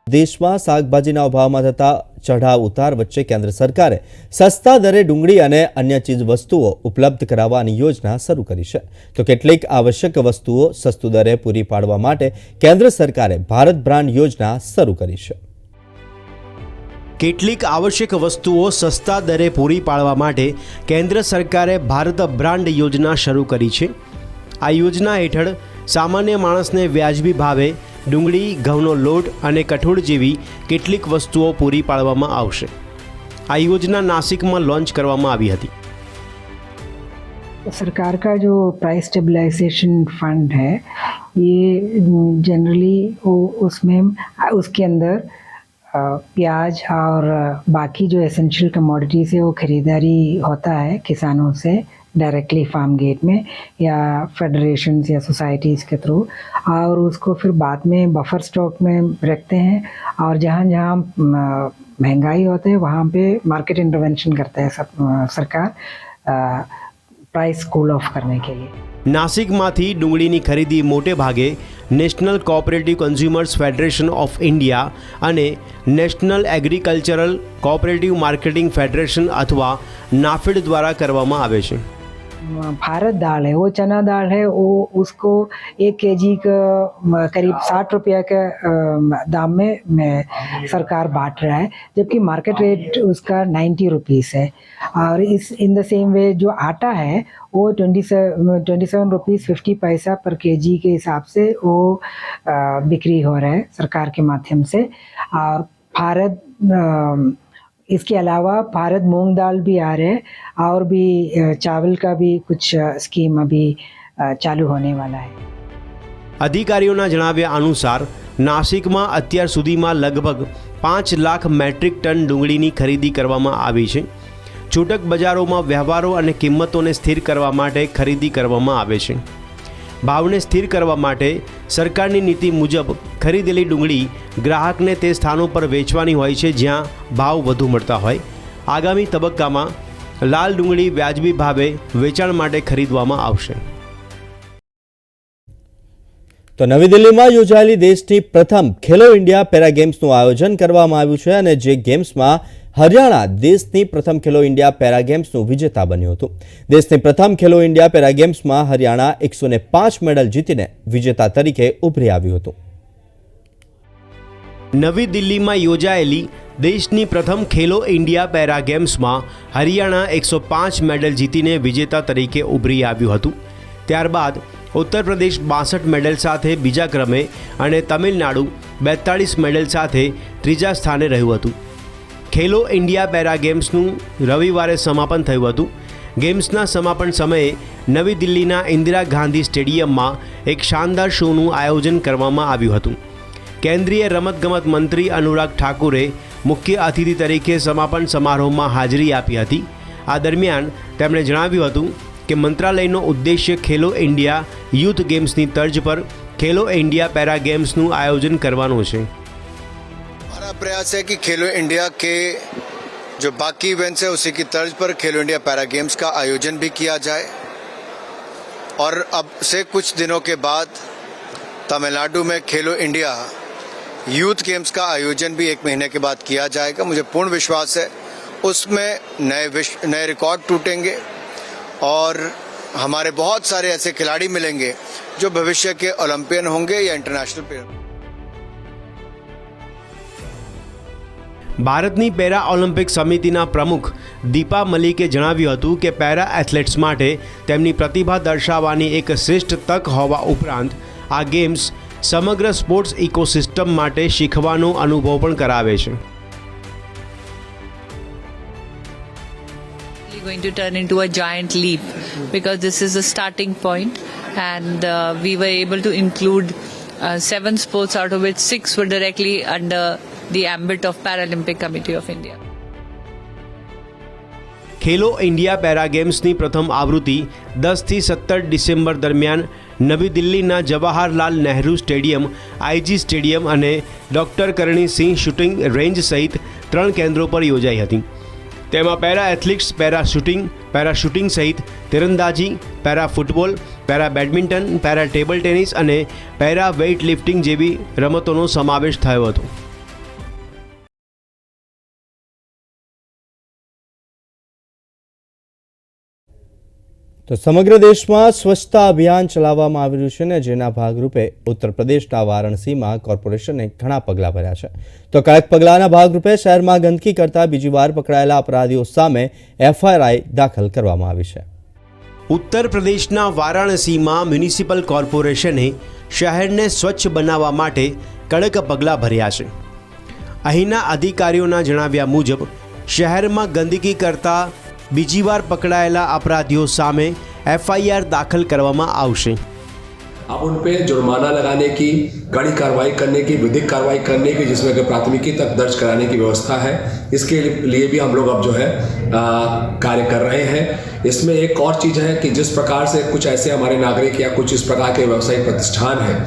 દેશમાં શાકભાજીના ભાવમાં થતા ચઢાવ ઉતાર વચ્ચે કેન્દ્ર સરકારે સસ્તા દરે ડુંગળી અને અન્ય ચીજ વસ્તુઓ ઉપલબ્ધ કરાવવાની યોજના શરૂ કરી છે. તો કેટલીક આવશ્યક વસ્તુઓ સસ્તું દરે પૂરી પાડવા માટે કેન્દ્ર સરકારે ભારત બ્રાન્ડ યોજના શરૂ કરી છે. કેટલીક આવશ્યક વસ્તુઓ સસ્તા દરે પૂરી પાડવા માટે કેન્દ્ર સરકારે ભારત બ્રાન્ડ યોજના શરૂ કરી છે. આ યોજના હેઠળ સામાન્ય માણસને વ્યાજબી ભાવે ડુંગળી, ઘઉંનો લોટ અને કઠોળ જેવી કેટલીક વસ્તુઓ પૂરી પાડવામાં આવશે. આ યોજના નાસિકમાં લોન્ચ કરવામાં આવી હતી. सरकार का जो प्राइस स्टेबलाइजेशन फंड है ये जनरली उसमें उसके अंदर प्याज और बाकी जो एसेंशियल कमोडिटीज़ है वो ख़रीदारी होता है किसानों से डायरेक्टली फार्म गेट में या फेडरेशन या सोसाइटीज़ के थ्रू, और उसको फिर बाद में बफर स्टॉक में रखते हैं और जहाँ जहाँ महंगाई होते है वहाँ पे मार्केट इंटरवेंशन करता है सरकार प्राइस कूल ऑफ करने के लिए. નાસિકમાંથી ડુંગળીની ખરીદી મોટે ભાગે national cooperative consumers federation of India અને national agricultural cooperative marketing federation અથવા નાફેડ દ્વારા કરવામાં આવે છે. भारत दाल है, वो चना दाल है, वो उसको 1 kg का करीब 60 रुपया के दाम में सरकार बांट रहा है, जबकि मार्केट रेट उसका 90 रुपीज़ है. और इस इन द सेम वे जो आटा है वो 27 रुपीज़ 50 पैसा पर kg के हिसाब से वो बिक्री हो रहा है सरकार के माध्यम से. और भारत इसके अलावा भारत मूंग दाल भी आ रहे हैं और भी चावल का भी कुछ स्कीम अभी चालू होने वाला है. અધિકારીઓના જણાવ્યા અનુસાર નાસિકમાં અત્યાર સુધીમાં લગભગ 5 લાખ મેટ્રિક ટન ડુંગળીની ખરીદી કરવામાં આવી છે. છૂટક બજારોમાં વ્યવહારો અને કિંમતોને સ્થિર કરવા માટે ખરીદી કરવામાં આવે છે. ભાવને સ્થિર કરવા માટે સરકારની નીતિ મુજબ ખરીદેલી ડુંગળી ગ્રાહકને તે સ્થાનો પર વેચવાની હોય છે જ્યાં ભાવ વધુ મળતા હોય. આગામી તબક્કામાં લાલ ડુંગળી વ્યાજબી ભાવે વેચાણ માટે ખરીદવામાં આવશે. તો નવી દિલ્હીમાં યોજાયેલી દેશની પ્રથમ ખેલો ઇન્ડિયા પેરા ગેમ્સનું આયોજન કરવામાં આવ્યું છે અને જે ગેમ્સમાં હરિયાણા દેશની પ્રથમ ખેલો ઇન્ડિયા પેરા ગેમ્સનું વિજેતા બન્યું હતું. દેશની પ્રથમ ખેલો ઇન્ડિયા પેરા ગેમ્સમાં હરિયાણા 105 મેડલ જીતીને વિજેતા તરીકે ઉભરી આવ્યું હતું. નવી દિલ્હીમાં યોજાયેલી દેશની પ્રથમ ખેલો ઇન્ડિયા પેરા ગેમ્સમાં હરિયાણા 105 મેડલ જીતીને વિજેતા તરીકે ઉભરી આવ્યું હતું. ત્યારબાદ ઉત્તર પ્રદેશ 62 મેડલ સાથે બીજા ક્રમે અને તમિલનાડુ 42 મેડલ સાથે ત્રીજા સ્થાને રહ્યું હતું. ખેલો ઇન્ડિયા પેરા ગેમ્સનું રવિવારે સમાપન થયું હતું. ગેમ્સના સમાપન સમયે નવી દિલ્હીના ઇન્દિરા ગાંધી સ્ટેડિયમમાં એક શાનદાર શોનું આયોજન કરવામાં આવ્યું હતું. કેન્દ્રીય રમતગમત મંત્રી અનુરાગ ઠાકુરે મુખ્ય અતિથિ તરીકે સમાપન સમારોહમાં હાજરી આપી હતી. આ દરમિયાન તેમણે જણાવ્યું હતું કે મંત્રાલયનો ઉદ્દેશ્ય ખેલો ઇન્ડિયા યુથ ગેમ્સની તર્જ પર ખેલો ઇન્ડિયા પેરા ગેમ્સનું આયોજન કરવાનો છે. प्रयास है कि खेलो इंडिया के जो बाकी इवेंट्स है उसी की तर्ज पर खेलो इंडिया पैरा गेम्स का आयोजन भी किया जाए. और अब से कुछ दिनों के बाद तमिलनाडु में खेलो इंडिया यूथ गेम्स का आयोजन भी 1 महीने के बाद किया जाएगा. मुझे पूर्ण विश्वास है उसमें नए रिकॉर्ड टूटेंगे और हमारे बहुत सारे ऐसे खिलाड़ी मिलेंगे जो भविष्य के ओलंपियन होंगे या इंटरनेशनल प्लेयर. ભારતની પેરા ઓલિમ્પિક સમિતિના પ્રમુખ દીપા મલિકે જણાવ્યું હતું કે પેરા એથ્લેટ્સ માટે તેમની પ્રતિભા દર્શાવવાની એક શ્રેષ્ઠ તક હોવા ઉપરાંત આ ગેમ્સ સમગ્ર સ્પોર્ટ્સ ઇકોસિસ્ટમ માટે શીખવાનો અનુભવ પણ કરાવે છે. Going to turn into a giant leap because this is a starting point and we were able to include 7 sports out of which 6 were directly under the ambit of Paralympic Committee of India. Khelo India para ગેમ્સની પ્રથમ આવૃત્તિ 10 થી 17 December દરમિયાન નવી દિલ્હીના Jawaharlal Nehru stadium, IG stadium અને doctor Karni Singh shooting range સહિત 3 કેન્દ્રો પર યોજાઈ હતી. તેમાં પેરા એથ્લેટિક્સ, પેરા શૂટિંગ સહિત તીરંદાજી, para football, para badminton, para table tennis અને પેરા વેઇટ લિફ્ટિંગ જેવી રમતોનો સમાવેશ થયો હતો. તો સમગ્ર દેશમાં સ્વચ્છતા અભિયાન ચલાવવામાં આવી રહ્યું છે અને જેના ભાગરૂપે ઉત્તર પ્રદેશના વારાણસીમાં કોર્પોરેશને ઘણા પગલાં ભર્યા છે. તો કડક પગલાંના ભાગરૂપે શહેરમાં ગંદકી કરતા બીજી વાર પકડાયેલા અપરાધીઓ સામે એફઆઈઆર દાખલ કરવામાં આવી છે. ઉત્તર પ્રદેશના વારાણસીમાં મ્યુનિસિપલ કોર્પોરેશને શહેરને સ્વચ્છ બનાવવા માટે કડક પગલાં ભર્યા છે. અહીંના અધિકારીઓના જણાવ્યા મુજબ શહેરમાં ગંદકી કરતા બીજી વાર પકડાયેલા અપરાધીઓ સામે એફઆઈઆર દાખલ કરવામાં આવશે. अब उन पे जुर्माना लगाने की, कड़ी कार्रवाई करने की, विधिक कार्रवाई करने की, जिसमें कि प्राथमिकी तक दर्ज कराने की व्यवस्था है. इसके लिए भी हम लोग अब जो है कार्य कर रहे हैं. इसमें एक और चीज़ है कि जिस प्रकार से कुछ ऐसे हमारे नागरिक या कुछ इस प्रकार के व्यवसायिक प्रतिष्ठान हैं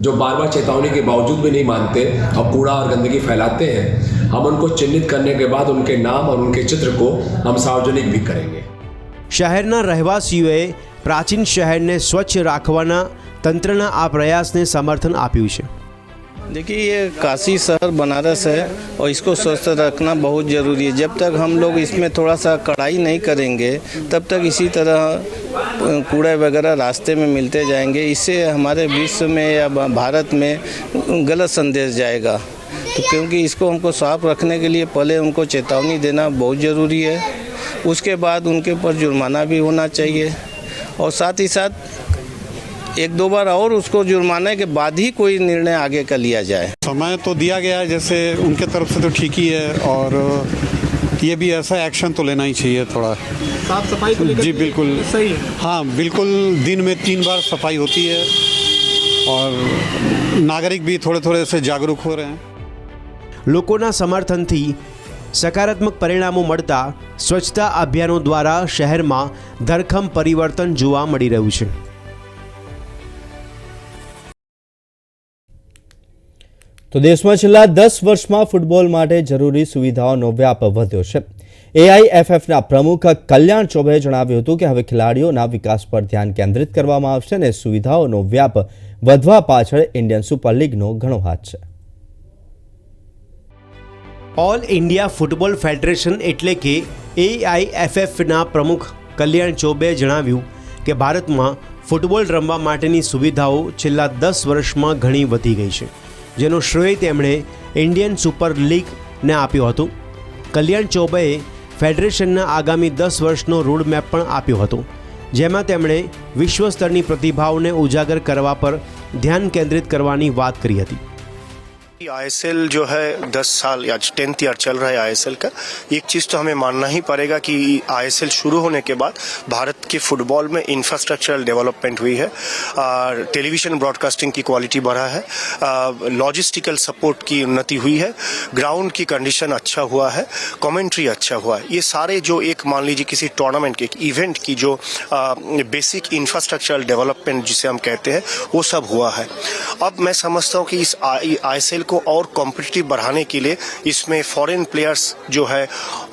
जो बार बार चेतावनी के बावजूद भी नहीं मानते और कूड़ा और गंदगी फैलाते हैं, हम उनको चिन्हित करने के बाद उनके नाम और उनके चित्र को हम सार्वजनिक भी करेंगे. શહેરના રહેવાસીઓએ પ્રાચીન શહેરને સ્વચ્છ રાખવાના તંત્રના આ પ્રયાસને સમર્થન આપ્યું છે. देखिए, ये काशी शहर बनारस है और इसको स्वस्थ रखना बहुत ज़रूरी है. जब तक हम लोग इसमें थोड़ा सा कड़ाई नहीं करेंगे तब तक इसी तरह कूड़ा वगैरह रास्ते में मिलते जाएंगे. इससे हमारे विश्व में या भारत में गलत संदेश जाएगा. तो क्योंकि इसको हमको साफ रखने के लिए पहले उनको चेतावनी देना बहुत ज़रूरी है. उसके बाद उनके ऊपर जुर्माना भी होना चाहिए और साथ ही साथ एक दो बार और उसको जुर्माने के बाद ही कोई निर्णय आगे का लिया जाए. समय तो दिया गया है, जैसे उनके तरफ से तो ठीक ही है और ये भी ऐसा एक्शन तो लेना ही चाहिए थोड़ा. साफ सफाई को लेकर जी बिल्कुल सही है. हाँ बिल्कुल, दिन में 3 बार सफाई होती है और नागरिक भी थोड़े थोड़े से जागरूक हो रहे हैं. લોકોના સમર્થનથી સકારાત્મક પરિણામો મળતા સ્વચ્છતા અભિયાનો દ્વારા શહેરમાં ધરખમ પરિવર્તન જોવા મળી રહ્યું છે. તો દેશમાં છેલ્લા 10 વર્ષમાં ફૂટબોલ માટે જરૂરી સુવિધાઓનો વ્યાપ વધ્યો છે. એઆઈએફએફના પ્રમુખ કલ્યાણ ચૌબેએ જણાવ્યું હતું કે હવે ખેલાડીઓના વિકાસ પર ધ્યાન કેન્દ્રિત કરવામાં આવશે અને સુવિધાઓનો વ્યાપ વધવા પાછળ ઇન્ડિયન સુપર લીગનો ઘણો હાથ છે. ઓલ ઇન્ડિયા ફૂટબોલ ફેડરેશન એટલે કે એઆઈએફએફના પ્રમુખ કલ્યાણ ચૌબેએ જણાવ્યું કે ભારતમાં ફૂટબોલ રમવા માટેની સુવિધાઓ છેલ્લા 10 વર્ષમાં ઘણી વધી ગઈ છે, જેનો શ્રેય તેમણે ઇન્ડિયન સુપર લીગને આપ્યો હતો. કલ્યાણ ચૌબેએ ફેડરેશનના આગામી 10 વર્ષનો રોડમેપ પણ આપ્યો હતો, જેમાં તેમણે વિશ્વ સ્તરની પ્રતિભાઓને ઉજાગર કરવા પર ધ્યાન કેન્દ્રિત કરવાની વાત કરી હતી. आईएसएल जो है 10 साल या 10th ईयर चल रहा है आईएसएल का. एक चीज़ तो हमें मानना ही पड़ेगा कि आईएसएल शुरू होने के बाद भारत के फुटबॉल में इंफ्रास्ट्रक्चरल डेवलपमेंट हुई है, टेलीविजन ब्रॉडकास्टिंग की क्वालिटी बढ़ा है, लॉजिस्टिकल सपोर्ट की उन्नति हुई है, ग्राउंड की कंडीशन अच्छा हुआ है, कमेंट्री अच्छा हुआ है. ये सारे जो एक मान लीजिए किसी टूर्नामेंट के एक इवेंट की जो बेसिक इंफ्रास्ट्रक्चरल डेवलपमेंट जिसे हम कहते हैं वो सब हुआ है. अब मैं समझता हूँ कि इस आईएसएल को और कॉम्पिटिटिव बढ़ाने के लिए इसमें फॉरेन प्लेयर्स जो है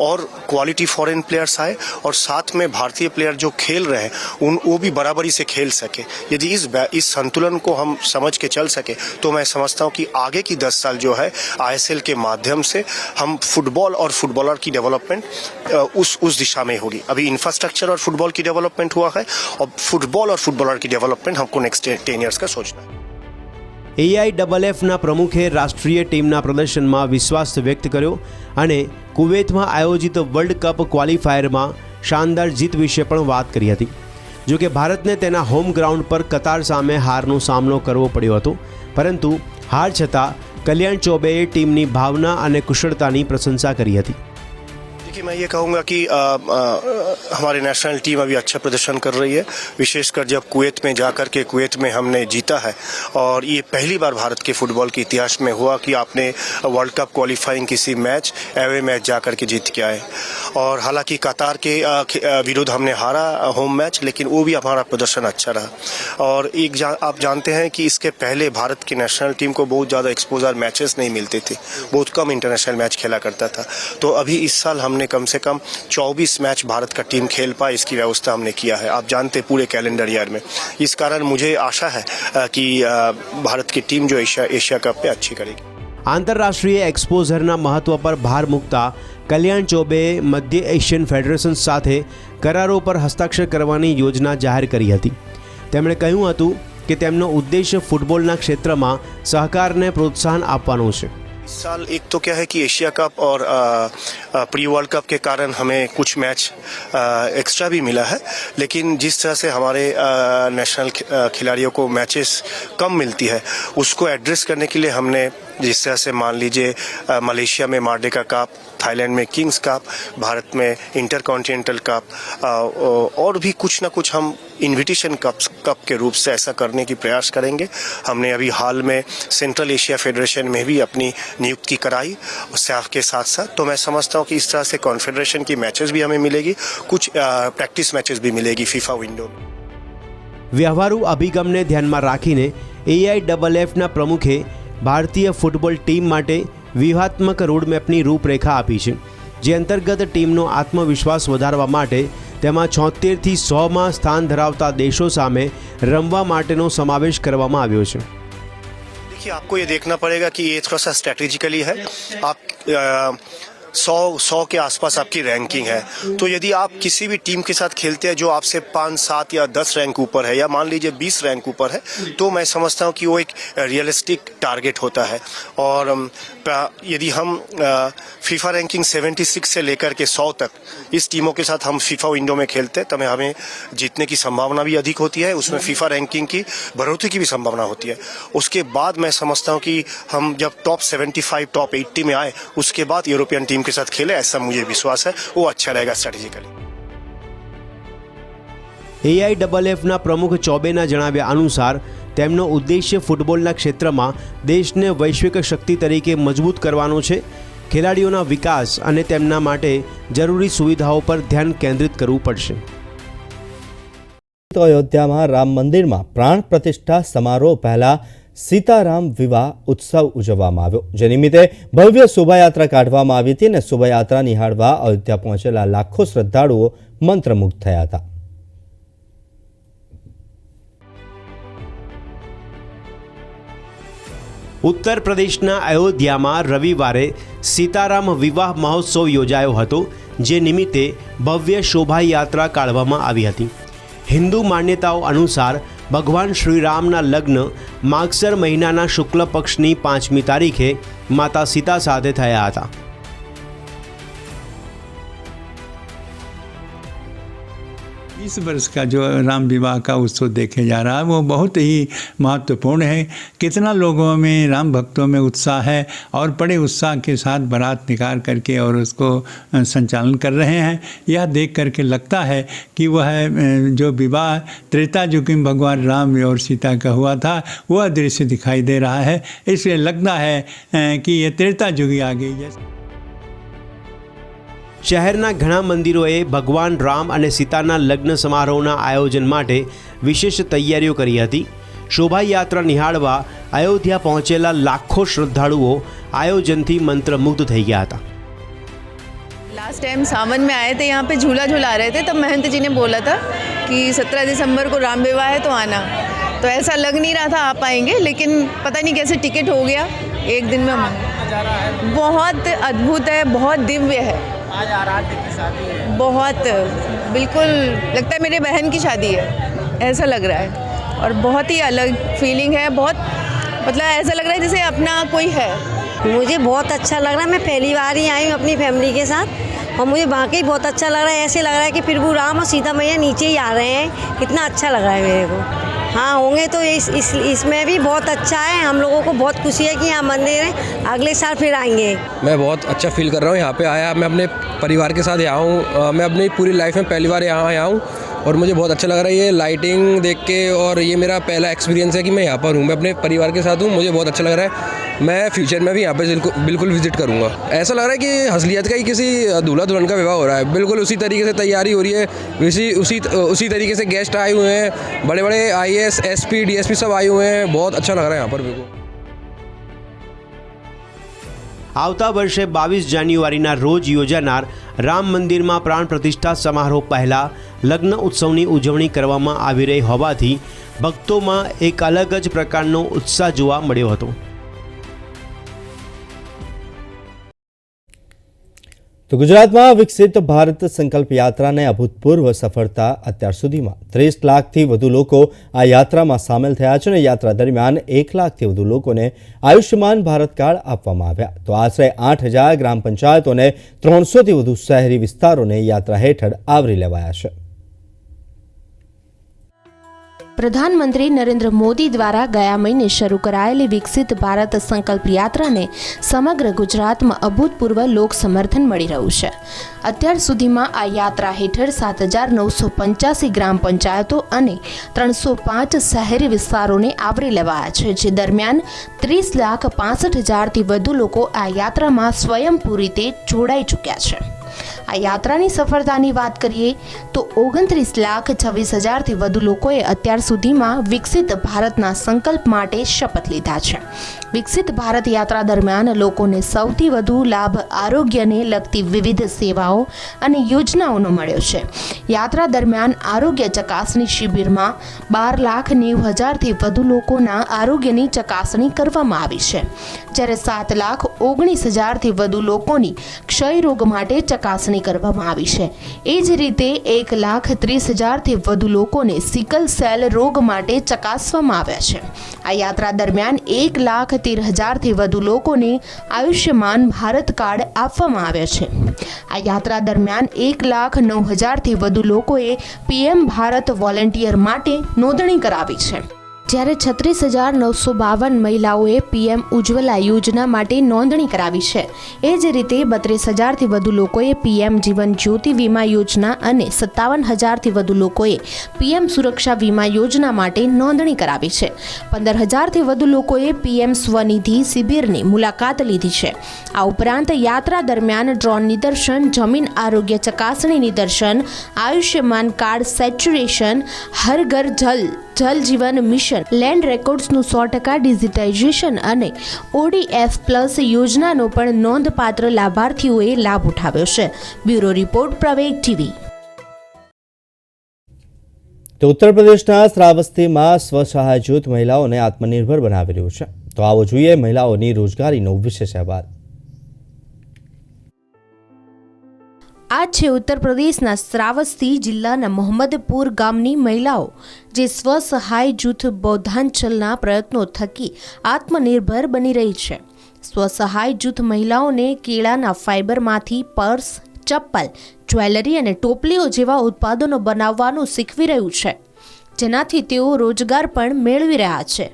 और क्वालिटी फॉरेन प्लेयर्स आए और साथ में भारतीय प्लेयर जो खेल रहे हैं वो भी बराबरी से खेल सके. यदि इस संतुलन को हम समझ के चल सके तो मैं समझता हूँ कि आगे की 10 साल जो है आईएसएल के माध्यम से हम फुटबॉल और फुटबॉलर की डेवलपमेंट उस दिशा में होगी. अभी इंफ्रास्ट्रक्चर और फुटबॉल की डेवलपमेंट हुआ है और फुटबॉल और फुटबॉलर की डेवलपमेंट हमको नेक्स्ट 10 ईयर्स का सोचना है. એઆઈએફએફના પ્રમુખે રાષ્ટ્રીય ટીમના પ્રદર્શનમાં વિશ્વાસ વ્યક્ત કર્યો અને કુવૈતમાં આયોજિત વર્લ્ડ કપ ક્વોલિફાયરમાં શાનદાર જીત વિશે પણ વાત કરી હતી. જો કે ભારતને તેના હોમ ગ્રાઉન્ડ પર કતાર સામે હારનો સામનો કરવો પડ્યો હતો, પરંતુ હાર છતાં કલ્યાણ ચૌબેએ ટીમની ભાવના અને કુશળતાની પ્રશંસા કરી હતી. देखिए, मैं ये कहूँगा कि हमारी नेशनल टीम अभी अच्छा प्रदर्शन कर रही है, विशेषकर जब कुवैत में जाकर के कुवैत में हमने जीता है. और ये पहली बार भारत के फुटबॉल के इतिहास में हुआ कि आपने वर्ल्ड कप क्वालिफाइंग किसी मैच एवे मैच जाकर के जीत के आए. और हालांकि कतार के विरुद्ध हमने हारा होम मैच, लेकिन वो भी हमारा प्रदर्शन अच्छा रहा. और आप जानते हैं कि इसके पहले भारत की नेशनल टीम को बहुत ज़्यादा एक्सपोजर मैचेस नहीं मिलते थे, बहुत कम इंटरनेशनल मैच खेला करता था. तो अभी इस साल हमने में कम से कम 24 मैच भारत का टीम खेल पाए, इसकी व्यवस्था हमने किया है। आप जानते पूरे कैलेंडर ईयर में। इस कारण मुझे आशा है कि भारत की टीम जो एशिया कप में अच्छी करेगी। આંતરરાષ્ટ્રીય એક્સપોઝરના મહત્વ પર ભાર મૂકતા કલ્યાણ ચૌબેએ મધ્ય એશિયન ફેડરેશન સાથે કરારો પર હસ્તાક્ષર કરવાની યોજના જાહેર કરી હતી। તેમણે કહ્યું હતું કે તેમનો ઉદ્દેશ્ય ફૂટબોલના ક્ષેત્રમાં સહકારને પ્રોત્સાહન આપવાનો છે। इस साल एक तो क्या है कि एशिया कप और प्री वर्ल्ड कप के कारण हमें कुछ मैच एक्स्ट्रा भी मिला है, लेकिन जिस तरह से हमारे नेशनल खिलाड़ियों को मैचेस कम मिलती है, उसको एड्रेस करने के लिए हमने जिस तरह से मान लीजिए मलेशिया में मार्डेका कप, थाईलैंड में किंग्स कप, भारत में इंटर कॉन्टिनेंटल कप और भी कुछ ना कुछ हम इन्विटेशन कप के रूप से ऐसा करने की प्रयास करेंगे। हमने अभी हाल में सेंट्रल एशिया फेडरेशन में भी अपनी नियुक्ति कराई स्टाफ के साथ साथ। तो मैं समझता हूँ कि इस तरह से कॉन्फेडरेशन की मैचेस भी हमें मिलेगी, कुछ प्रैक्टिस मैचेस भी मिलेगी फीफा विंडो में। વ્યવહારુ અભિગમને ધ્યાનમાં રાખીને AIFFના પ્રમુખે ભારતીય ફૂટબોલ ટીમ માટે વ્યૂહાત્મક રોડમેપની રૂપરેખા આપી છે, જે અંતર્ગત ટીમનો આત્મવિશ્વાસ વધારવા માટે તેમાં 76થી 100માં સ્થાન ધરાવતા દેશો સામે રમવા માટેનો સમાવેશ કરવામાં આવ્યો છે। देखिए, आपको ये देखना पड़ेगा कि ये थोड़ा सा स्ट्रेटेजिकली है। आप 100 के आसपास आपकी रैंकिंग है, तो यदि आप किसी भी टीम के साथ खेलते हैं जो आपसे 5, 7 या 10 रैंक ऊपर है, या मान लीजिए 20 रैंक ऊपर है, तो मैं समझता हूँ कि वो एक रियलिस्टिक टारगेट होता है। और यदि हम फीफा रैंकिंग 76 से लेकर के 100 तक इस टीमों के साथ हम फीफा विंडो में खेलते हैं, तब हमें जीतने की संभावना भी अधिक होती है, उसमें फीफा रैंकिंग की बढ़ोतरी की भी संभावना होती है। उसके बाद मैं समझता हूँ कि हम जब टॉप 75, टॉप 80 में आए, उसके बाद यूरोपियन टीम के साथ खेले, ऐसा मुझे विश्वास है, वो अच्छा रहेगा स्ट्रेटेजिकली। AIFFના પ્રમુખ ચૌબેના જણાવ્યા અનુસાર તેમનો ઉદ્દેશ્ય ફૂટબોલના ક્ષેત્રમાં દેશને વૈશ્વિક શક્તિ તરીકે મજબૂત કરવાનો છે। ખેલાડીઓના વિકાસ અને તેમના માટે જરૂરી સુવિધાઓ પર ધ્યાન કેન્દ્રિત કરવું પડશે। તો અયોધ્યામાં રામ મંદિરમાં પ્રાણ પ્રતિષ્ઠા સમારોહ પહેલા સીતારામ વિવાહ ઉત્સવ ઉજવવામાં આવ્યો, જે નિમિત્તે ભવ્ય શોભાયાત્રા કાઢવામાં આવી હતી અને શોભાયાત્રા નિહાળવા અયોધ્યા પહોંચેલા લાખો શ્રદ્ધાળુઓ મંત્રમુગ્ધ થયા હતા। ઉત્તર પ્રદેશના અયોધ્યામાં રવિવારે સીતારામ વિવાહ મહોત્સવ યોજાયો હતો, જે નિમિત્તે ભવ્ય શોભાયાત્રા કાઢવામાં આવી હતી। હિન્દુ માન્યતાઓ અનુસાર ભગવાન શ્રીરામના લગ્ન માગસર મહિનાના શુક્લ પક્ષની 5મી તારીખે માતા સીતા સાથે થયા હતા। 20 वर्ष का जो राम विवाह का उत्सव देखे जा रहा है वो बहुत ही महत्वपूर्ण है। कितना लोगों में राम भक्तों में उत्साह है और बड़े उत्साह के साथ बारात निकाल करके और उसको संचालन कर रहे हैं। यह देख करके लगता है कि वह जो विवाह त्रेता युग में भगवान राम और सीता का हुआ था वह दृश्य दिखाई दे रहा है। इसलिए लगता है कि ये त्रेता युग आ गई है। શહેરના ઘણા મંદિરોએ ભગવાન રામ અને સીતાના લગ્ન સમારોહના આયોજન માટે વિશેષ તૈયારીઓ કરી હતી। શોભાયાત્રા નિહાળવા અયોધ્યા પહોંચેલા લાખો શ્રદ્ધાળુઓ આયોજનથી મંત્રમુગ્ધ થઈ ગયા હતા। लास्ट टाइम सावन में आए थे, यहाँ पे झूला झूला रहे थे, तब महंत जी ने बोला था कि 17 दिसंबर को राम विवाह है तो आना। तो ऐसा लग नहीं रहा था आ पाएंगे, लेकिन पता नहीं कैसे टिकट हो गया एक दिन में। बहुत अद्भुत है, बहुत दिव्य है। आज आराध्य की शादी है, बहुत बिल्कुल लगता है मेरे बहन की शादी है, ऐसा लग रहा है। और बहुत ही अलग फीलिंग है, बहुत मतलब ऐसा लग रहा है जैसे अपना कोई है। मुझे बहुत अच्छा लग रहा है। मैं पहली बार ही आई हूँ अपनी फैमिली के साथ और मुझे वाकई बहुत अच्छा लग रहा है। ऐसे लग रहा है कि प्रभु राम और सीता मैया नीचे ही आ रहे हैं, कितना अच्छा लग रहा है मेरे को। हाँ होंगे तो इसमें भी बहुत अच्छा है। हम लोगों को बहुत खुशी है कि यहाँ मंदिर है, अगले साल फिर आएंगे। मैं बहुत अच्छा फील कर रहा हूँ यहाँ पे आया। मैं अपने परिवार के साथ यहाँ हूँ। मैं अपनी पूरी लाइफ में पहली बार यहाँ आया हूँ और मुझे बहुत अच्छा लग रहा है ये लाइटिंग देख के। और ये मेरा पहला एक्सपीरियंस है कि मैं यहाँ पर हूँ, मैं अपने परिवार के साथ हूँ। मुझे बहुत अच्छा लग रहा है। मैं फ्यूचर में भी यहाँ पे बिल्कुल विजिट करूँगा। ऐसा लग रहा है कि असलियत का ही किसी दूल्हा दुल्हन का विवाह हो रहा है। बिल्कुल उसी तरीके से तैयारी हो रही है, उसी तरीके से गेस्ट आए हुए हैं, बड़े बड़े IAS SP DSP सब आए हुए हैं। बहुत अच्छा लग रहा है यहाँ पर बिल्कुल। આવતા વર્ષે 22 જાન્યુઆરીના રોજ યોજાનાર રામ મંદિરમાં પ્રાણ પ્રતિષ્ઠા સમારોહ પહેલાં લગ્ન ઉત્સવની ઉજવણી કરવામાં આવી રહી હોવાથી ભક્તોમાં એક અલગ જ પ્રકારનો ઉત્સાહ જોવા મળ્યો હતો. તો ગુજરાતમાં વિકસિત ભારત સંકલ્પ યાત્રાને અભૂતપૂર્વ સફળતા. અત્યાર સુધીમાં 30 લાખથી વધુ લોકો આ યાત્રામાં સામેલ થયા છે અને યાત્રા દરમિયાન 1 લાખથી વધુ લોકોને આયુષ્યમાન ભારત કાર્ડ આપવામાં આવ્યા. તો આશરે 8,000 ગ્રામ પંચાયતો અને 300થી વધુ શહેરી વિસ્તારોને યાત્રા હેઠળ આવરી લેવાયા છે. પ્રધાનમંત્રી નરેન્દ્ર મોદી દ્વારા ગયા મહિને શરૂ કરાયેલી વિકસિત ભારત સંકલ્પ યાત્રાને સમગ્ર ગુજરાતમાં અભૂતપૂર્વ લોક સમર્થન મળી રહ્યું છે. અત્યાર સુધીમાં આ યાત્રા હેઠળ 7,985 ગ્રામ પંચાયતો અને 305 શહેરી વિસ્તારોને આવરી લેવાયા છે, જે દરમિયાન 30,65,000થી વધુ લોકો આ યાત્રામાં સ્વયંભૂ રીતે જોડાઈ ચૂક્યા છે. આ યાત્રાની સફળતાની વાત કરીએ તો 29,26,000થી વધુ લોકોએ અત્યાર સુધીમાં વિકસિત ભારતના સંકલ્પ માટે શપથ લીધા છે. વિકસિત ભારત યાત્રા દરમિયાન લોકોને સૌથી વધુ લાભ આરોગ્યને લગતી વિવિધ સેવાઓ અને યોજનાઓનો મળ્યો છે. યાત્રા દરમિયાન આરોગ્ય ચકાસણી શિબિરમાં 12,90,000થી વધુ લોકોના આરોગ્યની ચકાસણી કરવામાં આવી છે, જ્યારે 7,19,000થી વધુ લોકોની ક્ષય રોગ માટે ચકાસણી કરવામાં આવી છે. એ જ રીતે 1,30,000થી વધુ લોકોને સિકલ સેલ રોગ માટે ચકાસવામાં આવ્યા છે. આ યાત્રા દરમિયાન 1,13,000થી વધુ લોકોને આયુષ્યમાન ભારત કાર્ડ આપવામાં આવ્યા છે. આ યાત્રા દરમિયાન 1,09,000થી વધુ લોકોએ PM ભારત વોલેન્ટિયર માટે નોંધણી કરાવી છે, જ્યારે 36,952 મહિલાઓએ PM ઉજ્જવલા યોજના માટે નોંધણી કરાવી છે. એ જ રીતે 32,000થી વધુ લોકોએ PM જીવન જ્યોતિ વીમા યોજના અને 57,000થી વધુ લોકોએ PM સુરક્ષા વીમા યોજના માટે નોંધણી કરાવી છે. 15,000થી વધુ લોકોએ PM સ્વનિધિ શિબિરની મુલાકાત લીધી છે. આ ઉપરાંત યાત્રા દરમિયાન ડ્રોન નિદર્શન, જમીન આરોગ્ય ચકાસણી નિદર્શન, આયુષ્યમાન કાર્ડ સેચ્યુરેશન, હર ઘર જલ જીવન મિશન, લેન્ડ રેકોર્ડ્સનું 100% ડિજિટાઇઝેશન અને ODF પ્લસ યોજનાનો પણ નોંધપાત્ર લાભાર્થીઓએ લાભ ઉઠાવ્યો છે. બ્યુરો રિપોર્ટ, પ્રવેગ TV. તો ઉત્તર પ્રદેશના શ્રાવસ્તીમાં સ્વસહાય જૂથ મહિલાઓને આત્મનિર્ભર બનાવી રહ્યું છે. તો આવો જોઈએ મહિલાઓની રોજગારીનો વિશેષ અહેવાલ. આ છે ઉત્તર પ્રદેશના શ્રાવસ્તી જિલ્લાના મોહમ્મદપુર ગામની મહિલાઓ, જે સ્વસહાય જૂથ બૌદ્ધાંચલના પ્રયત્નો થકી આત્મનિર્ભર બની રહી છે. સ્વસહાય જૂથ મહિલાઓને કેળાના ફાઇબરમાંથી પર્સ, ચપ્પલ, જ્વેલરી અને ટોપલીઓ જેવા ઉત્પાદનો બનાવવાનું શીખવી રહ્યું છે, જેનાથી તેઓ રોજગાર પણ મેળવી રહ્યા છે.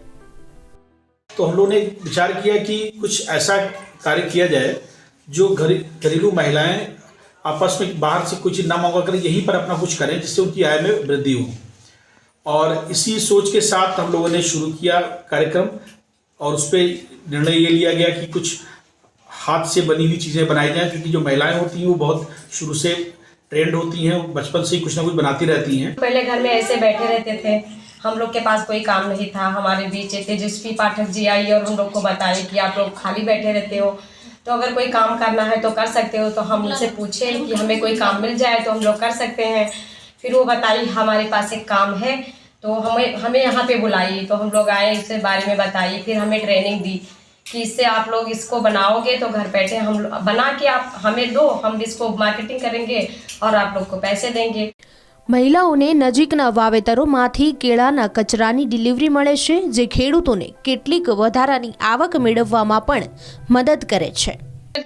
तो हम लोगों ने विचार किया कि कुछ ऐसा कार्य किया जाए जो घरेलू महिलाएं आपस में बाहर से कुछ ना मंगवा कर यहीं पर अपना कुछ करें, जिससे उनकी आय में वृद्धि हो. और इसी सोच के साथ हम लोगों ने शुरू किया कार्यक्रम, और उस पर निर्णय ये लिया गया कि कुछ हाथ से बनी हुई चीज़ें बनाई जाएं, क्योंकि जो महिलाएं होती हैं वो बहुत शुरू से ट्रेंड होती हैं, बचपन से ही कुछ ना कुछ बनाती रहती हैं. पहले घर में ऐसे बैठे रहते थे, हम लोग के पास कोई काम नहीं था. हमारे बीच तेजस्वी पाठक जी आई और हम लोग को बताए कि आप लोग खाली बैठे रहते हो, तो अगर कोई काम करना है तो कर सकते हो. तो हम उनसे पूछे कि हमें कोई काम मिल जाए तो हम लोग कर सकते हैं. फिर वो बताई हमारे पास एक काम है, तो हमें यहाँ पे बुलाई. तो हम लोग आए, इसके बारे में बताई, फिर हमें ट्रेनिंग दी कि इससे आप लोग इसको बनाओगे तो घर बैठे हम बना के आप हमें दो, हम इसको मार्केटिंग करेंगे और आप लोग को पैसे देंगे. મહિલાઓને નજીકના વાવેતરોમાંથી કેળાના કચરાની ડિલિવરી મળે છે, જે ખેડૂતોને કેટલીક વધારાની આવક મેળવવામાં પણ મદદ કરે છે.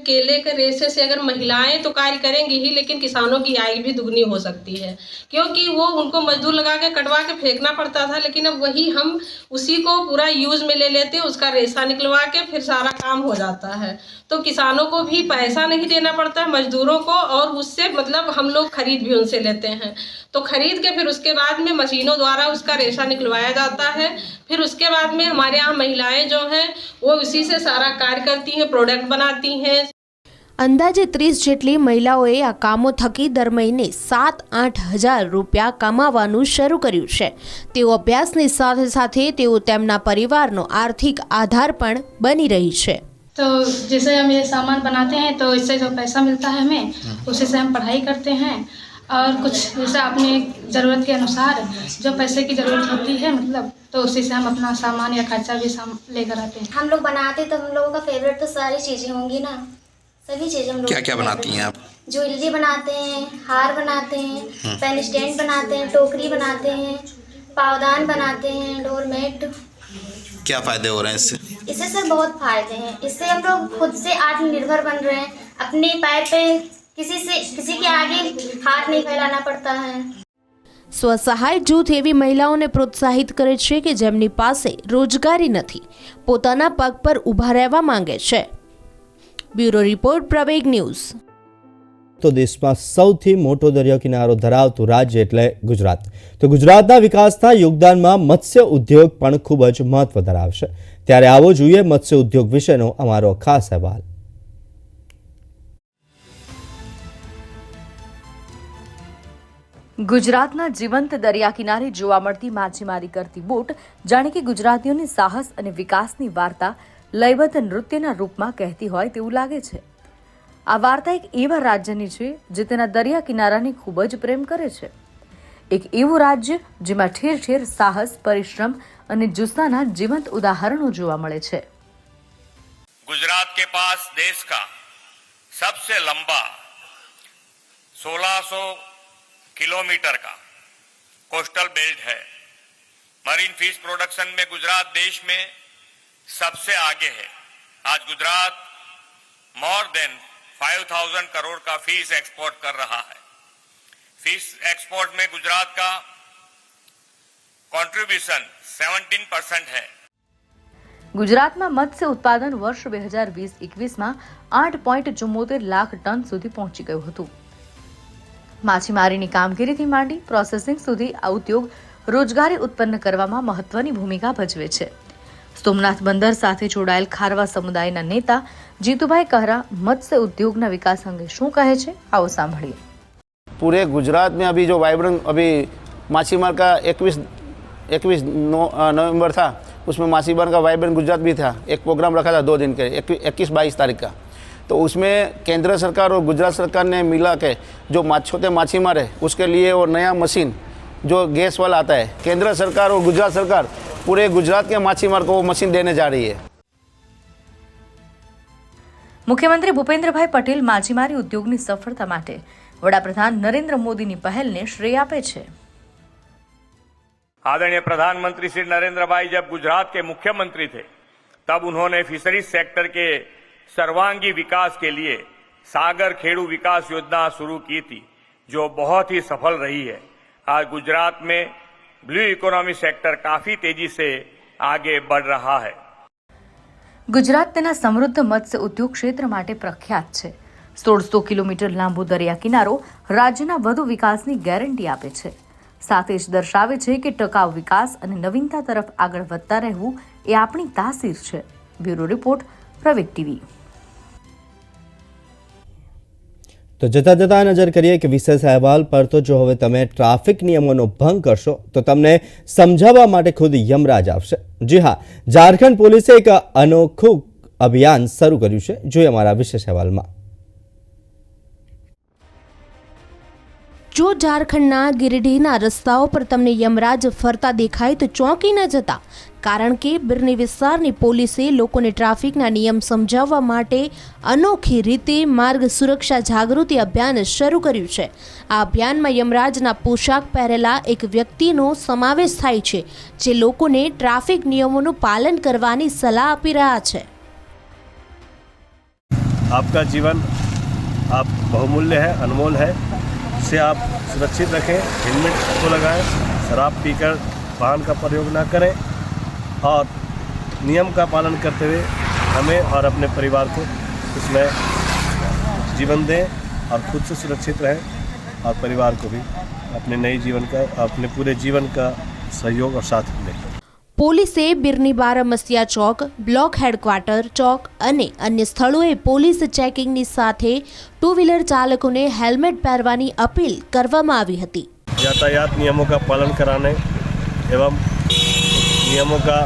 केले के रेशे से अगर महिलाएं तो कार्य करेंगी ही, लेकिन किसानों की आय भी दुगनी हो सकती है, क्योंकि वो उनको मजदूर लगा के कटवा के फेंकना पड़ता था, लेकिन अब वही हम उसी को पूरा यूज में ले लेते हैं, उसका रेशा निकलवा के फिर सारा काम हो जाता है. तो किसानों को भी पैसा नहीं देना पड़ता है, मजदूरों को, और उससे मतलब हम लोग खरीद भी उनसे लेते हैं. तो खरीद के फिर उसके बाद में मशीनों द्वारा उसका रेशा निकलवाया जाता है. फिर उसके बाद में हमारे यहाँ महिलाएं जो हैं वो उसी से सारा कार्य करती हैं, प्रोडक्ट बनाती हैं. અંદાજે 30 જેટલી મહિલાઓએ આ કામો થકી દર મહિને 7-8 હજાર રૂપિયા કમાવાનું શરૂ કર્યું છે. તેઓ અભ્યાસની સાથે સાથે તેઓ તેમના પરિવારનો આર્થિક આધાર પણ બની રહી છે. तो जैसे हम ये सामान बनाते हैं तो इससे जो पैसा मिलता है हमें उसी से हम पढ़ाई करते हैं और कुछ जैसे अपने ज़रूरत के अनुसार जो पैसे की ज़रूरत होती है मतलब तो उसी से हम अपना सामान या खर्चा भी लेकर आते हैं। हम लोग बनाते तो हम लोगों का फेवरेट तो सारी चीज़ें होंगी ना, सभी चीज़ें हम लोग क्या क्या बनाती हैं आप? ज्वेलरी बनाते हैं, हार बनाते हैं, पेन स्टैंड बनाते हैं, टोकरी बनाते हैं, पावदान बनाते हैं, डोरमेट। क्या फ़ायदे हो रहे हैं इससे? इससे सर बहुत फ़ायदे हैं। इससे हम लोग खुद से आत्मनिर्भर बन रहे हैं, अपने पैर पे किसी के आगे हाथ नहीं फैलाना पड़ता है। સ્વસહાય જૂથ એવી મહિલાઓને પ્રોત્સાહિત કરે છે કે જેમની પાસે રોજગારી નથી, પોતાના પગ પર ઊભા રહેવા માંગે છે। બ્યુરો રિપોર્ટ, પ્રવેગ ન્યૂઝ। તો દેશમાં સૌથી મોટો દરિયો કિનારો ધરાવતું રાજ્ય એટલે ગુજરાત। તો ગુજરાતના વિકાસના યોગદાનમાં મત્સ્ય ઉદ્યોગ પણ ખૂબ જ મહત્વ ધરાવશે। ત્યારે આવો જોઈએ મત્સ્ય ઉદ્યોગ વિશેનો અમારો ખાસ અહેવાલ। ગુજરાતના જીવંત દરિયા કિનારે જોવા મળતી માછીમારી કરતી બોટ જાણે કે ગુજરાતીઓની સાહસ અને વિકાસની વાર્તા લયબદ્ધ નૃત્યના રૂપમાં કહેતી હોય તેવું લાગે છે। આ વાર્તા એક એવા રાજ્યની છે જે તેના દરિયા કિનારાને ખૂબ જ પ્રેમ કરે છે, એક એવું રાજ્ય જેમાં ઠેર ઠેર સાહસ, પરિશ્રમ અને જુસ્સાના જીવંત ઉદાહરણો જોવા મળે છે। गुजरात के पास देश का सबसे लंबा 1600 किलोमीटर का कोस्टल बेल्ट है। मरीन फिश प्रोडक्शन में गुजरात देश में सबसे आगे है। आज गुजरात मोर देन 5000 करोड़ का फिश एक्सपोर्ट कर रहा है। फिश एक्सपोर्ट में गुजरात का कंट्रीब्यूशन 17% है। ગુજરાતમાં મત્સ્ય ઉત્પાદન વર્ષ 2020-21માં 8.74 લાખ ટન સુધી પહોંચી ગયું હતું। માછીમારીની કામગીરીથી માંડી પ્રોસેસિંગ સુધી આ ઉદ્યોગ રોજગારી ઉત્પન્ન કરવામાં મહત્વની ભૂમિકા ભજવે છે। સોમનાથ બંદર સાથે જોડાયેલ ખારવા સમુદાયના नेता જીતુભાઈ कहरा મત્સ્ય ઉદ્યોગના વિકાસ અંગે શું કહે છે, આવો સાંભળીએ। पूरे गुजरात में अभी जो वाइब्रेंट अभी माछीमार का 21 नवंबर था, उसमें माछीमार का वाइब्रेंट गुजरात भी था। एक प्रोग्राम रखा था 2 दिन के 21-22 तारीख का। तो उसमें केंद्र सरकार और गुजरात सरकार ने मिला के जो छोटे माछीमार है उसके लिए वो नया मशीन जो गैस वाला आता है, केंद्र सरकार और गुजरात सरकार पूरे गुजरात के माछीमार को वो मशीन देने जा रही है। મુખ્યમંત્રી ભૂપેન્દ્રભાઈ પટેલ માછીમારી ઉદ્યોગની સફળતા માટે વડાપ્રધાન નરેન્દ્ર મોદીની પહેલને શ્રેય આપે છે। आदरणीय प्रधानमंत्री श्री नरेंद्र भाई जब गुजरात के मुख्यमंत्री थे तब उन्होंने फिशरीज सेक्टर के सर्वांगी विकास के लिए सागर खेड़ू विकास योजना शुरू की थी, जो बहुत ही सफल रही है। आज गुजरात में ब्लू इकोनॉमी सेक्टर काफी तेजी से आगे बढ़ रहा है। ગુજરાત તેના સમૃદ્ધ મત્સ્ય ઉદ્યોગ ક્ષેત્ર માટે પ્રખ્યાત છે। 1600 કિલોમીટર લાંબો દરિયા કિનારો રાજ્યના વધુ વિકાસની ગેરંટી આપે છે, સાથે જ દર્શાવે છે કે ટકાઉ વિકાસ અને નવીનતા તરફ આગળ વધતા રહેવું એ આપણી તાસીર છે। બ્યુરો રિપોર્ટ, પ્રવેગ ટીવી। તો જતા જતા નજર કરીએ કે વિશેષ અહેવાલ પર। તો જો હવે તમે ટ્રાફિક નિયમોનો ભંગ કરશો તો તમને સમજાવવા માટે ખુદ યમરાજ આવશે। જી હા, ઝારખંડ પોલીસે એક અનોખું અભિયાન શરૂ કર્યું છે। જોઈએ અમારા વિશેષ અહેવાલમાં। જો ઝારખંડના ગિરિડીહના રસ્તાઓ પર તમને યમરાજ ફરતા દેખાય તો ચોંકી ન જતા, કારણ કે બિરની વિસ્તારની પોલીસે લોકોને ટ્રાફિકના નિયમ સમજાવવા માટે અનોખી રીતે માર્ગ સુરક્ષા જાગૃતિ અભિયાન શરૂ કર્યું છે। આ અભિયાનમાં યમરાજના પોશાક પહેરેલા એક વ્યક્તિનો સમાવેશ થાય છે, જે લોકોને ટ્રાફિક નિયમોનું પાલન કરવાની સલાહ આપી રહ્યા છે। आपका जीवन आप बहुमूल्य है, अनमोल है, इसे आप सुरक्षित रखें, हेलमेट को लगाएं, शराब पीकर वाहन का प्रयोग ना करें और नियम का पालन करते हुए हमें और अपने परिवार को इसमें जीवन दें और खुद से सुरक्षित रहें और परिवार को भी अपने नए जीवन का, अपने पूरे जीवन का सहयोग और साथ दें। પોલીસે બિરની બારામસિયા ચોક, બ્લોક હેડક્વાર્ટર ચોક અને અન્ય સ્થળોએ પોલીસ ચેકિંગની સાથે ટુ વ્હીલર ચાલકોને હેલ્મેટ પહેરવાની અપીલ કરવામાં આવી હતી। यातायात नियमों का पालन कराने एवं नियमों का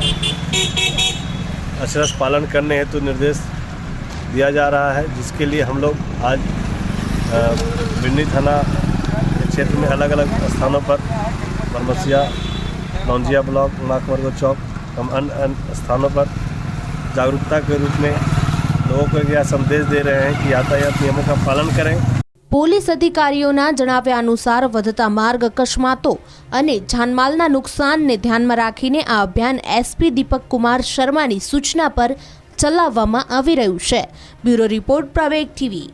अक्षरश पालन करने हेतु निर्देश दिया जा रहा है, जिसके लिए हम लोग आज बिन्नी थाना क्षेत्र में अलग अलग स्थानों पर बरमसिया, लौंजिया ब्लॉक, नाकमरगो चौक हम अन्य स्थानों पर जागरूकता के रूप में लोगों को यह संदेश दे रहे हैं कि यातायात नियमों का पालन करें। પોલીસ અધિકારીઓના જણાવ્યા અનુસાર વધતા માર્ગ અકસ્માતો અને જાનમાલના નુકસાનને ધ્યાનમાં રાખીને આ અભિયાન એસપી દીપક કુમાર શર્માની સૂચના પર ચલાવવામાં આવી રહ્યું છે। બ્યુરો રિપોર્ટ પ્રવેગ ટીવી।